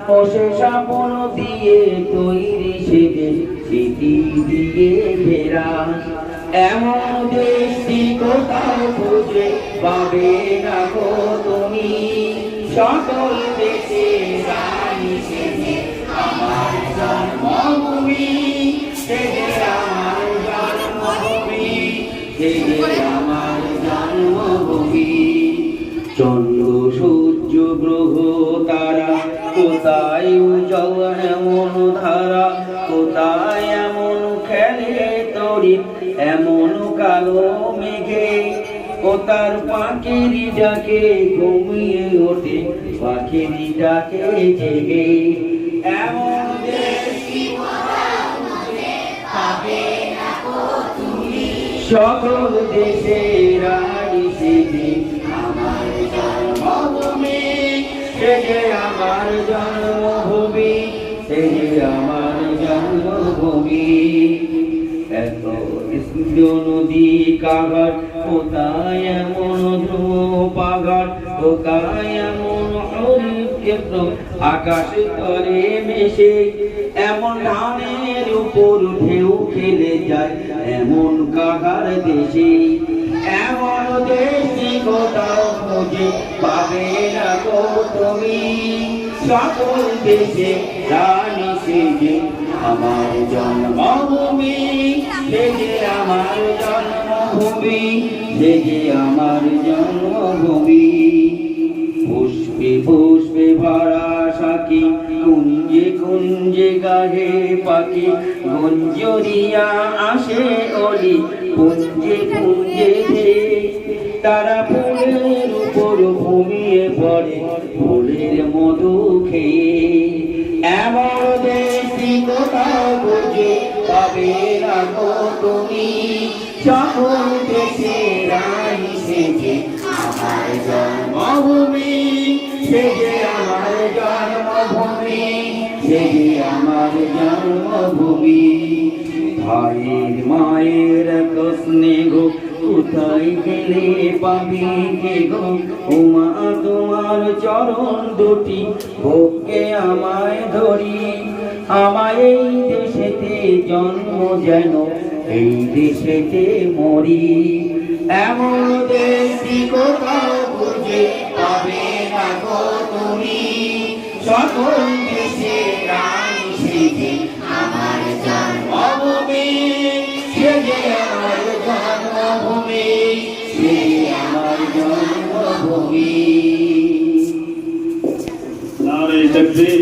পোষে স্বপ্ন দিয়ে তৈরি সেজে স্মৃতি দিয়ে ঘেরা। এমন দেশটি কোথাও খুঁজে পাবে না গো তুমি, সকল দেশে রানী সেজে আমার জন্মভূমি, সেজে আমার জন্মভূমি, সেজে আমার জন্মভূমি। চন্দ্র সূর্য গ্রহ তারা কোথায় উজ্জ্বল এমন ধারা, কোথায় এমন খেলে তরি এমন কালো মেঘে, কোথার পাখিরি ডাকে ঘুমিয়ে ওঠে পাখিরি ডাকে জেগে। এমন দেশটি কোথাও খুঁজে পাবে না গো তুমি, সকল দেশে রানী সেজে আমার জন্মভূমি, সেজে আমার জন্মভূমি, সেজে আমার জন্মভূমি। এত নদী কাঘাট কোথায় এমন ধ্রুব পাঘাট, কোথায় এমন হরিৎ ক্ষেত্র আকাশ তরে মেশে, এমন ধানের উপর ঢেউ খেলে যায় এমন কাঘার দেশে। এমন দেশটি কোথাও খুঁজে পাবে না গো তুমি, সকল দেশে রানী সেজে আমার জন্মভূমি, সেজে আমার জন্মভূমি, সেজে আমার জন্মভূমি। পুষ্পে পুষ্পে ভরা সাকি কুঞ্জে কুঞ্জে গাহে পাখি, গুঞ্জরিয়া আসে অলি কুঞ্জে কুঞ্জে ধে, তারা ফুলের উপর ঘুমিয়ে পড়ে ফুলের মধু খেয়ে। এমন দেশটি কোথাও খুঁজে পাবে না গো তুমি, সকল দেশে রানী সেজে আমার জন্মভূমি, সেজে আমার জন্মভূমি, সেজে আমার জন্মভূমি। ভাইয়ের মায়ের স্নেহ কোথায় গেলে পাবি কে গো, উমা তোমার চরণ দুটি বুকে আমায় ধরি। আমায় এই দেশেতে জন্ম যেন এই দেশেতে মরি, এমন দেশটি কোথাও খুঁজে পাবে না গো তুমি, সকল দেশে রানী সেজে আমার জন্মভূমি, সেজে আমার জন্মভূমি, সেজে আমার জন্মভূমি। নারে তাকবীর।